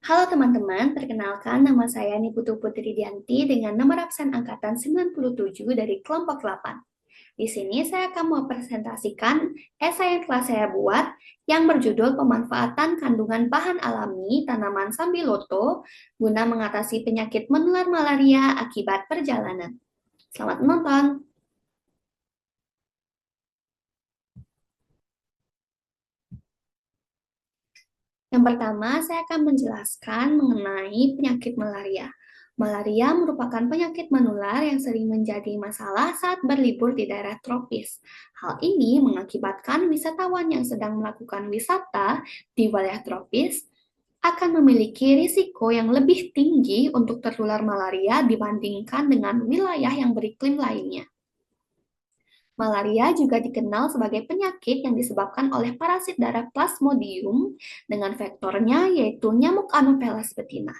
Halo teman-teman, perkenalkan nama saya Niputu Putri Dianti dengan nomor absen angkatan 97 dari kelompok 8. Di sini saya akan mempresentasikan esai yang telah saya buat yang berjudul Pemanfaatan Kandungan Bahan Alami Tanaman Sambiloto guna mengatasi penyakit menular malaria akibat perjalanan. Selamat menonton! Yang pertama, saya akan menjelaskan mengenai penyakit malaria. Malaria merupakan penyakit menular yang sering menjadi masalah saat berlibur di daerah tropis. Hal ini mengakibatkan wisatawan yang sedang melakukan wisata di wilayah tropis akan memiliki risiko yang lebih tinggi untuk tertular malaria dibandingkan dengan wilayah yang beriklim lainnya. Malaria juga dikenal sebagai penyakit yang disebabkan oleh parasit darah Plasmodium dengan vektornya yaitu nyamuk Anopheles betina.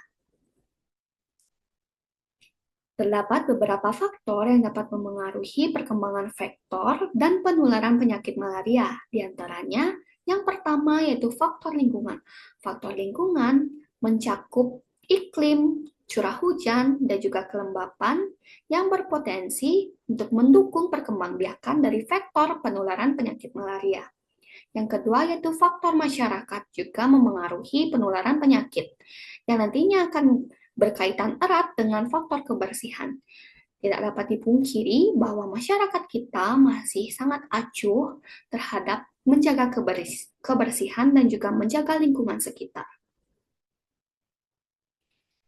Terdapat beberapa faktor yang dapat memengaruhi perkembangan vektor dan penularan penyakit malaria. Di antaranya, yang pertama yaitu faktor lingkungan. Faktor lingkungan mencakup iklim, curah hujan, dan juga kelembapan yang berpotensi untuk mendukung perkembangbiakan dari vektor penularan penyakit malaria. Yang kedua yaitu faktor masyarakat juga memengaruhi penularan penyakit, yang nantinya akan berkaitan erat dengan faktor kebersihan. Tidak dapat dipungkiri bahwa masyarakat kita masih sangat acuh terhadap menjaga kebersihan dan juga menjaga lingkungan sekitar.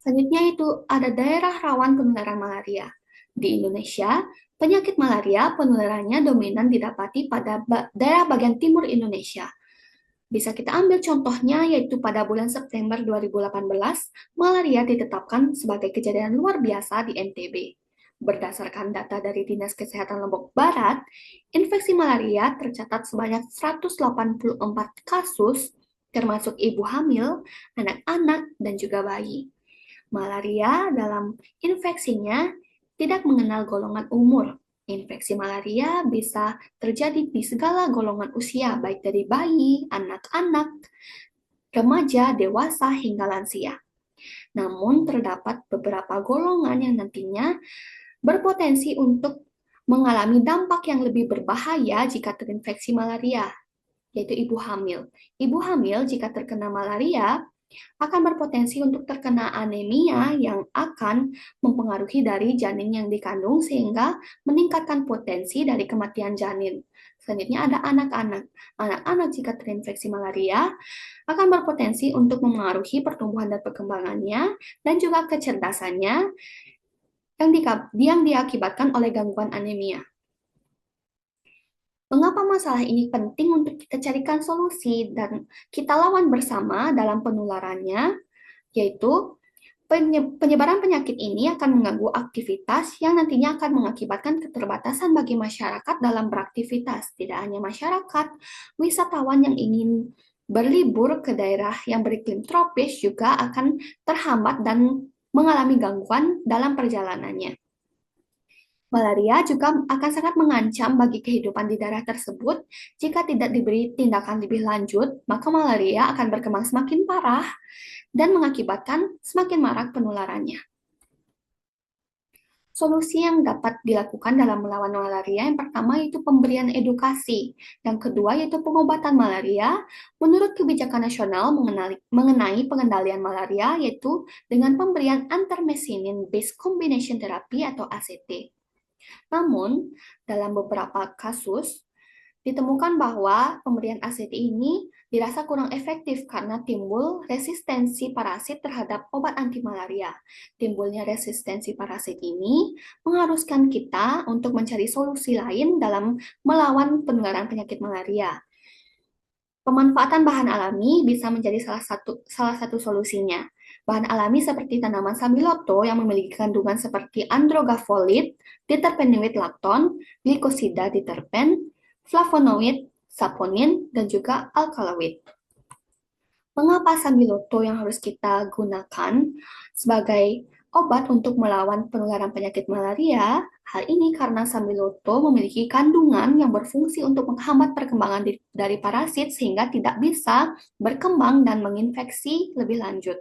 Selanjutnya itu ada daerah rawan penularan malaria. Di Indonesia, penyakit malaria penularannya dominan didapati pada daerah bagian timur Indonesia. Bisa kita ambil contohnya yaitu pada bulan September 2018, malaria ditetapkan sebagai kejadian luar biasa di NTB. Berdasarkan data dari Dinas Kesehatan Lombok Barat, infeksi malaria tercatat sebanyak 184 kasus, termasuk ibu hamil, anak-anak, dan juga bayi. Malaria dalam infeksinya tidak mengenal golongan umur. Infeksi malaria bisa terjadi di segala golongan usia, baik dari bayi, anak-anak, remaja, dewasa, hingga lansia. Namun, terdapat beberapa golongan yang nantinya berpotensi untuk mengalami dampak yang lebih berbahaya jika terinfeksi malaria, yaitu ibu hamil. Ibu hamil jika terkena malaria akan berpotensi untuk terkena anemia yang akan mempengaruhi dari janin yang dikandung sehingga meningkatkan potensi dari kematian janin. Selanjutnya ada anak-anak. Anak-anak jika terinfeksi malaria akan berpotensi untuk memengaruhi pertumbuhan dan perkembangannya dan juga kecerdasannya yang diakibatkan oleh gangguan anemia. Mengapa masalah ini penting untuk kita carikan solusi dan kita lawan bersama dalam penularannya, yaitu penyebaran penyakit ini akan mengganggu aktivitas yang nantinya akan mengakibatkan keterbatasan bagi masyarakat dalam beraktivitas. Tidak hanya masyarakat, wisatawan yang ingin berlibur ke daerah yang beriklim tropis juga akan terhambat dan mengalami gangguan dalam perjalanannya. Malaria juga akan sangat mengancam bagi kehidupan di daerah tersebut. Jika tidak diberi tindakan lebih lanjut, maka malaria akan berkembang semakin parah dan mengakibatkan semakin marak penularannya. Solusi yang dapat dilakukan dalam melawan malaria yang pertama yaitu pemberian edukasi, yang kedua yaitu pengobatan malaria menurut kebijakan nasional mengenai pengendalian malaria yaitu dengan pemberian antihistamine based combination therapy atau ACT. Namun, dalam beberapa kasus, ditemukan bahwa pemberian ACT ini dirasa kurang efektif karena timbul resistensi parasit terhadap obat anti malaria. Timbulnya resistensi parasit ini mengharuskan kita untuk mencari solusi lain dalam melawan penularan penyakit malaria. Pemanfaatan bahan alami bisa menjadi salah satu solusinya. Bahan alami seperti tanaman sambiloto yang memiliki kandungan seperti androgafolit, diterpenoid lakton, glikosida diterpen, flavonoid, saponin, dan juga alkaloid. Mengapa sambiloto yang harus kita gunakan sebagai obat untuk melawan penularan penyakit malaria? Hal ini karena sambiloto memiliki kandungan yang berfungsi untuk menghambat perkembangan dari parasit sehingga tidak bisa berkembang dan menginfeksi lebih lanjut.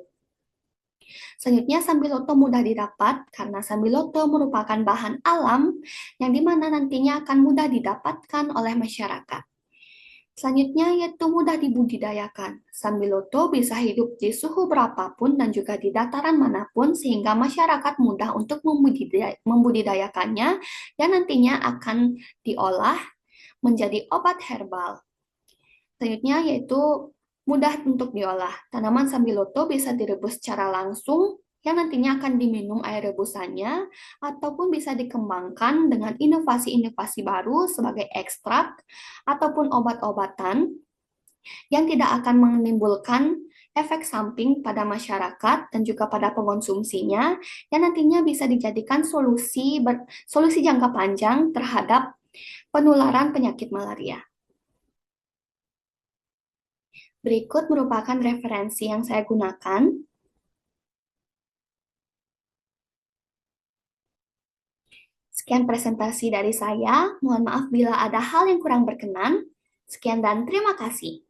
Selanjutnya, Sambiloto mudah didapat karena Sambiloto merupakan bahan alam yang dimana nantinya akan mudah didapatkan oleh masyarakat. Selanjutnya yaitu mudah dibudidayakan. Sambiloto bisa hidup di suhu berapapun dan juga di dataran manapun sehingga masyarakat mudah untuk membudidayakannya dan nantinya akan diolah menjadi obat herbal. Selanjutnya yaitu mudah untuk diolah. Tanaman sambiloto bisa direbus secara langsung yang nantinya akan diminum air rebusannya ataupun bisa dikembangkan dengan inovasi-inovasi baru sebagai ekstrak ataupun obat-obatan yang tidak akan menimbulkan efek samping pada masyarakat dan juga pada pengonsumsinya yang nantinya bisa dijadikan solusi jangka panjang terhadap penularan penyakit malaria. Berikut merupakan referensi yang saya gunakan. Sekian presentasi dari saya. Mohon maaf bila ada hal yang kurang berkenan. Sekian dan terima kasih.